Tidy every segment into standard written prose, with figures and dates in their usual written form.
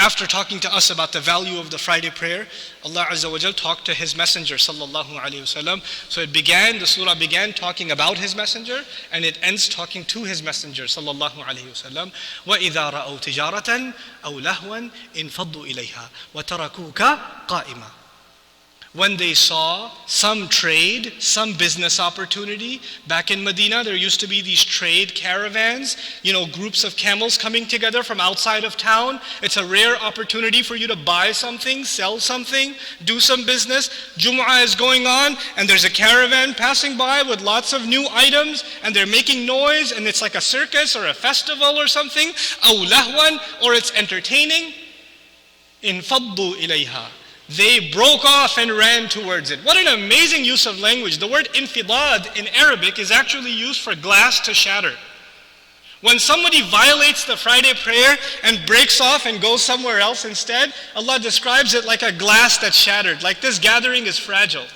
After talking to us about the value of the Friday prayer, Allah Azza wa Jal talked to His Messenger sallallahu alaihi wasallam. So the surah began talking about His Messenger, and it ends talking to His Messenger sallallahu alaihi wasallam. وَإِذَا رَأَوْا تِجَارَةً أَوْ لَهْوًا انْفَضُّوا إِلَيْهَا وَتَرَكُوكَ قَائِمًا. When they saw some trade, some business opportunity, back in Medina there used to be these trade caravans, groups of camels coming together from outside of town. It's a rare opportunity for you to buy something, sell something, do some business. Jum'ah is going on and there's a caravan passing by with lots of new items and they're making noise and it's like a circus or a festival or something. أَوْ لَهْوًا, or it's entertaining. انْفَضُّوا إِلَيْهَا, they broke off and ran towards it. What an amazing use of language. The word infidad in Arabic is actually used for glass to shatter. When somebody violates the Friday prayer and breaks off and goes somewhere else instead, Allah describes it like a glass that's shattered. Like this gathering is fragile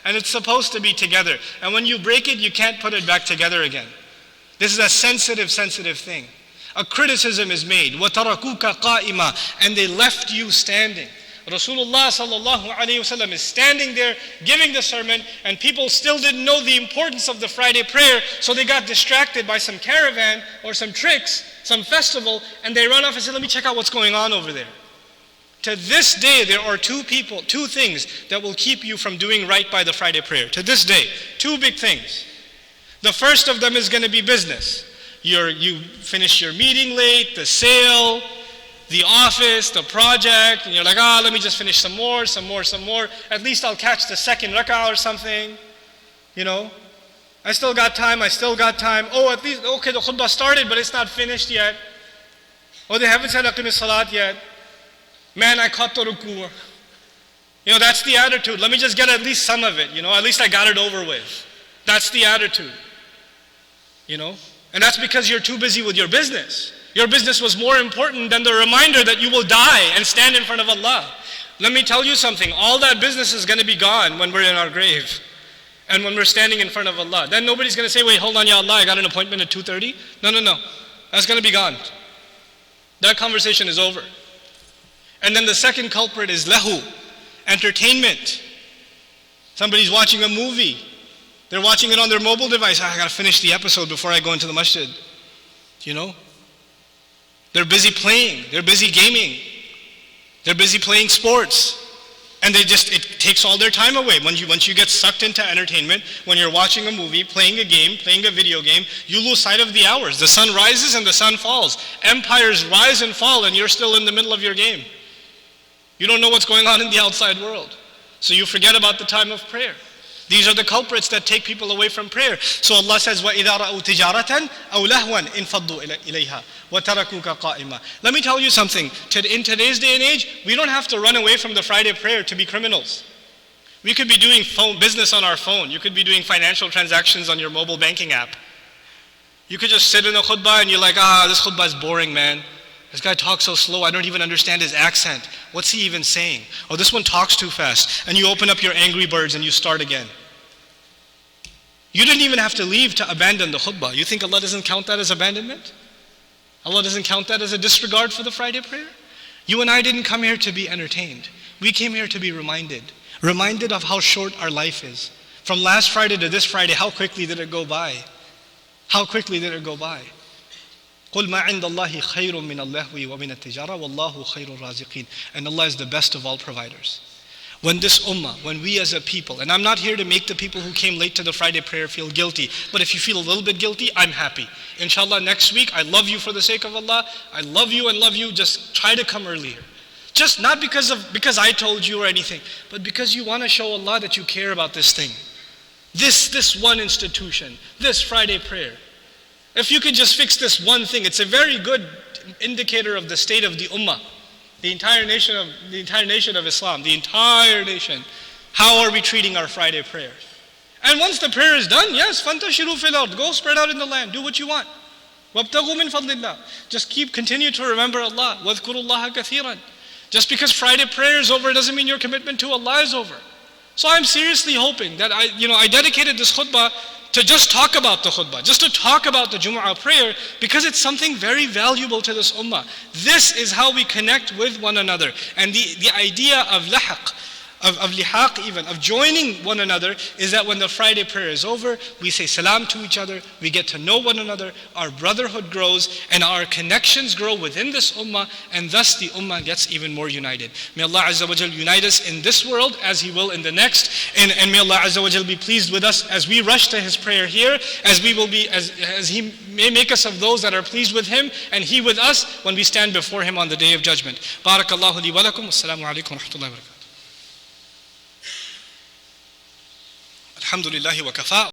and it's supposed to be together. And when you break it, you can't put it back together again. This is a sensitive thing. A criticism is made. وَتَرَكُوكَ قَائِمًا, and they left you standing. Rasulullah sallallahu alayhi wasallam is standing there giving the sermon, and people still didn't know the importance of the Friday prayer, so they got distracted by some caravan or some tricks, some festival, and they run off and say, let me check out what's going on over there. To this day, there are two things that will keep you from doing right by the Friday prayer. To this day, two big things. The first of them is going to be business. You finish your meeting late, the sale, the office, the project, and you're like, let me just finish some more. At least I'll catch the second rak'ah or something. I still got time. Oh, at least, okay, the khutbah started, but it's not finished yet. Oh, they haven't said aqim as-salat yet. Man, I caught the ruku. That's the attitude. Let me just get at least some of it. At least I got it over with. That's the attitude. And that's because you're too busy with your business. Your business was more important than the reminder that you will die and stand in front of Allah. Let me tell you something. All that business is going to be gone when we're in our grave and when we're standing in front of Allah. Then nobody's going to say, wait, hold on, Ya Allah, I got an appointment at 2:30. No. That's going to be gone. That conversation is over. And then the second culprit is lahu, entertainment. Somebody's watching a movie. They're watching it on their mobile device. I got to finish the episode before I go into the masjid. They're busy playing, they're busy gaming, they're busy playing sports. And it takes all their time away. Once you get sucked into entertainment, when you're watching a movie, playing a game, playing a video game, you lose sight of the hours. The sun rises and the sun falls. Empires rise and fall and you're still in the middle of your game. You don't know what's going on in the outside world. So you forget about the time of prayer. These are the culprits that take people away from prayer. So Allah says, وَإِذَا رَأَوْا تِجَارَةً أَوْ لَهْوًا انْفَضُّوا إِلَيْهَا وَتَرَكُوكَ قَائِمًا. Let me tell you something. In today's day and age, we don't have to run away from the Friday prayer to be criminals. We could be doing business on our phone. You could be doing financial transactions on your mobile banking app. You could just sit in a khutbah and you're like, this khutbah is boring, man. This guy talks so slow, I don't even understand his accent. What's he even saying? Oh, this one talks too fast. And you open up your Angry Birds and you start again. You didn't even have to leave to abandon the khutbah. You think Allah doesn't count that as abandonment? Allah doesn't count that as a disregard for the Friday prayer? You and I didn't come here to be entertained. We came here to be reminded of how short our life is. From last Friday to this Friday, how quickly did it go by? قُلْ مَا عِنْدَ اللَّهِ خَيْرٌ مِّنَ اللَّهْوِ وَمِنَ التِّجَارَةِ وَاللَّهُ خَيْرُ الرَّازِقِينَ. And Allah is the best of all providers. When this ummah, when we as a people, and I'm not here to make the people who came late to the Friday prayer feel guilty, but if you feel a little bit guilty, I'm happy. Inshallah, next week, I love you for the sake of Allah. I love you, just try to come earlier. Just not because I told you or anything, but because you want to show Allah that you care about this thing. This one institution, this Friday prayer. If you could just fix this one thing, it's a very good indicator of the state of the ummah. The entire nation of Islam, the entire nation. How are we treating our Friday prayer? And once the prayer is done, yes, فَانْتَشِرُوا فِي الْأَرْضِ, go spread out in the land, do what you want. وَابْتَغُوا مِنْ فَضْلِ اللَّهِ, just continue to remember Allah. وَاذْكُرُوا اللَّهَ كَثِيرًا. Just because Friday prayer is over doesn't mean your commitment to Allah is over. So I'm seriously hoping that I dedicated this khutbah to just talk about the khutbah, just to talk about the Jumu'ah prayer, because it's something very valuable to this ummah. This is how we connect with one another. And the idea of lahaq, of lihaq even, of joining one another, is that when the Friday prayer is over, we say salam to each other, we get to know one another, our brotherhood grows, and our connections grow within this ummah, and thus the ummah gets even more united. May Allah Azza wa Jal unite us in this world as He will in the next, and may Allah Azza wa Jal be pleased with us as we rush to His prayer here, as we will be, as He may make us of those that are pleased with Him, and He with us when we stand before Him on the Day of Judgment. Barakallahu li wa lakum. Assalamu alaikum wa rahmatullahi wa barakatuh. Alhamdulillahi wa kafa.